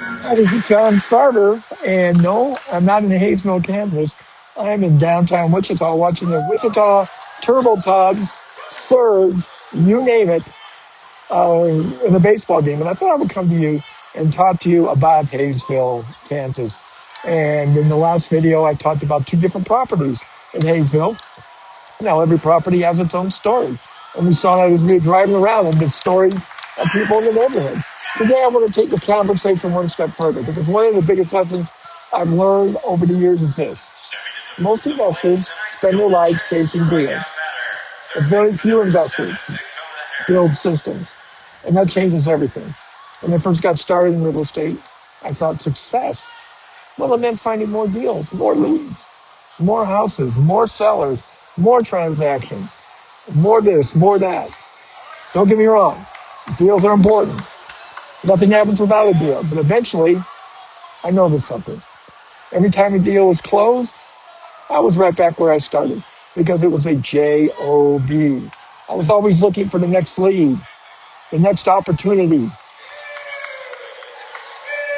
Hi, this is John Starter, and no, I'm not in Hayesville, Kansas. I'm in downtown Wichita watching the Wichita Turtle Tugs third, you name it, in a baseball game. And I thought I would come to you and talk to you about Hayesville, Kansas. And in the last video, I talked about two different properties in Hayesville. Now, every property has its own story. And we saw that as we were driving around and the stories of people in the neighborhood. Today, I want to take the conversation one step further because one of the biggest lessons I've learned over the years is this. Most investors spend their lives chasing deals, but very few investors build systems. And that changes everything. When I first got started in real estate, I thought success, well, it meant finding more deals, more leads, more houses, more sellers, more transactions, more this, more that. Don't get me wrong. Deals are important. Nothing happens without a deal. But eventually, I noticed something. Every time a deal was closed, I was right back where I started because it was a job. I was always looking for the next lead, the next opportunity,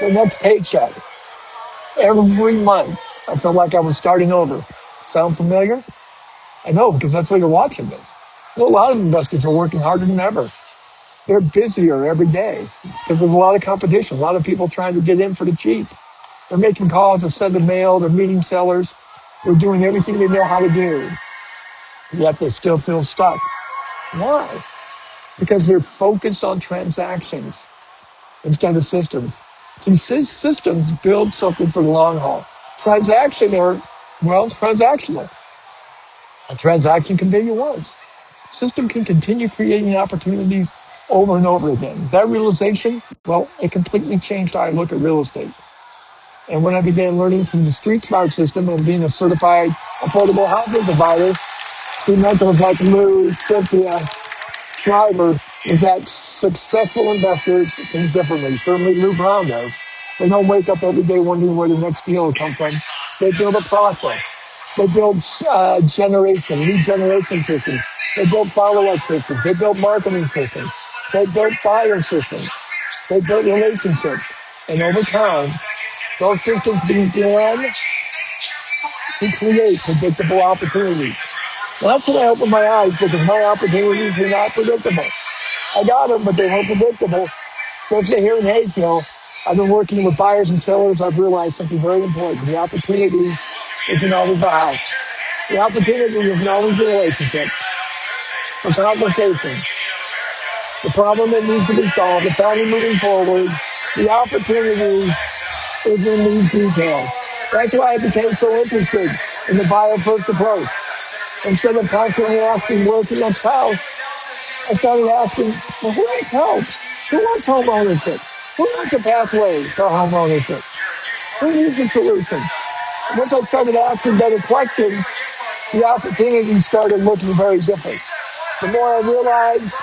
the next paycheck. Every month, I felt like I was starting over. Sound familiar? I know, because that's why you're watching this. A lot of investors are working harder than ever. They're busier every day because there's a lot of competition, a lot of people trying to get in for the cheap. They're making calls, they're sending mail, they're meeting sellers. They're doing everything they know how to do, yet they still feel stuck. Why? Because they're focused on transactions instead of systems. See, systems build something for the long haul. Transactional. A transaction can be you once. System can continue creating opportunities over and over again. That realization, well, it completely changed how I look at real estate. And when I began learning from the Street Smart system and being a certified affordable housing provider, through mentors like Lou, Cynthia, Schreiber, is that successful investors think differently. Certainly Lou Brown does. They don't wake up every day wondering where the next deal will come from. They build a process. They build lead generation systems. They build follow-up systems. They build marketing systems. They build buyer systems. They build relationships. And over time, those systems began to create predictable opportunities. Well, that's when I opened my eyes because my opportunities were not predictable. I got them, but they weren't predictable. Especially here in Hayesville, I've been working with buyers and sellers. I've realized something very important. The opportunity isn't always a house. The opportunity isn't always a relationship. It's a conversation. The problem that needs to be solved, the family moving forward, the opportunity is in these details. That's why I became so interested in the buyer first approach. Instead of constantly asking where's the next house, I started asking, well, who needs help? Who wants home ownership? Who wants a pathway to home ownership? Who needs a solution? And once I started asking better questions, the opportunities started looking very different. The more I realized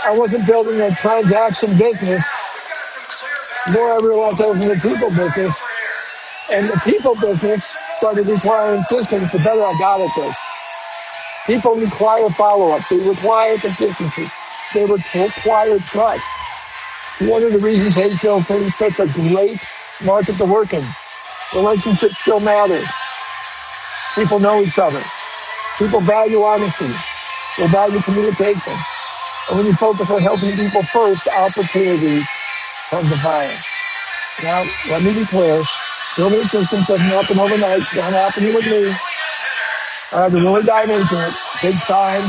I wasn't building a transaction business, the more I realized I was in the people business. And the people business started requiring systems, the better I got at this. People require follow-up. They require consistency. They require trust. It's one of the reasons Hayesville is such a great market to work in. Relationships still matter. People know each other. People value honesty. They value communication. And when you focus on helping people first, opportunities come to fire. Now, let me be clear. Building a system doesn't happen overnight. It's not happening with me. I have to really dive into it. Takes time,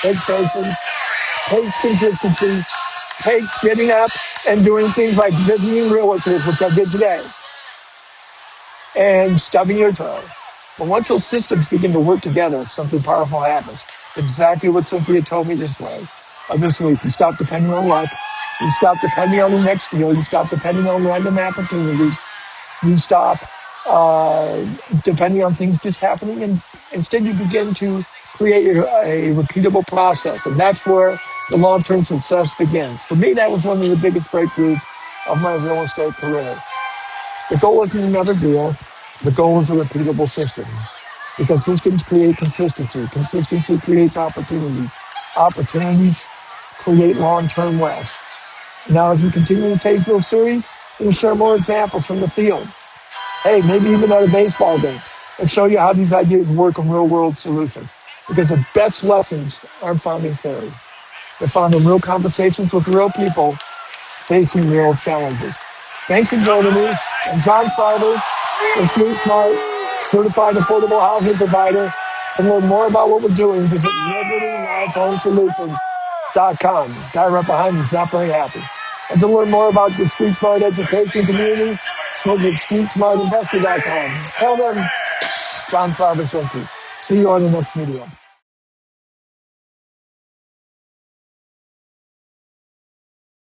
takes patience, takes consistency, takes getting up and doing things like visiting realtors, which I did today, and stubbing your toe. But once those systems begin to work together, something powerful happens. It's exactly what Cynthia told me this week. You stop depending on luck. You stop depending on the next deal. You stop depending on random opportunities. You stop depending on things just happening, and instead you begin to create a repeatable process, and that's where the long-term success begins. For me, that was one of the biggest breakthroughs of my real estate career. The goal wasn't another deal. The goal was a repeatable system, because systems create consistency. Consistency creates opportunities. Opportunities create long-term wealth. Now, as we continue to take this series, We'll share more examples from the field. Hey, maybe even at a baseball game, and show you how these ideas work in real world solutions. Because the best lessons aren't found in theory. They're found in real conversations with real people facing real challenges. Thanks for joining me. I'm John Farber, the Street Smart Certified Affordable Housing Provider. To learn more about what we're doing, visit LibertyLifeHomeSolutions.com. Guy right behind me is not very happy. And to learn more about the Street Smart education community, visit StreetSmartInvestor.com. Tell them John Farber sent you. See you on the next video.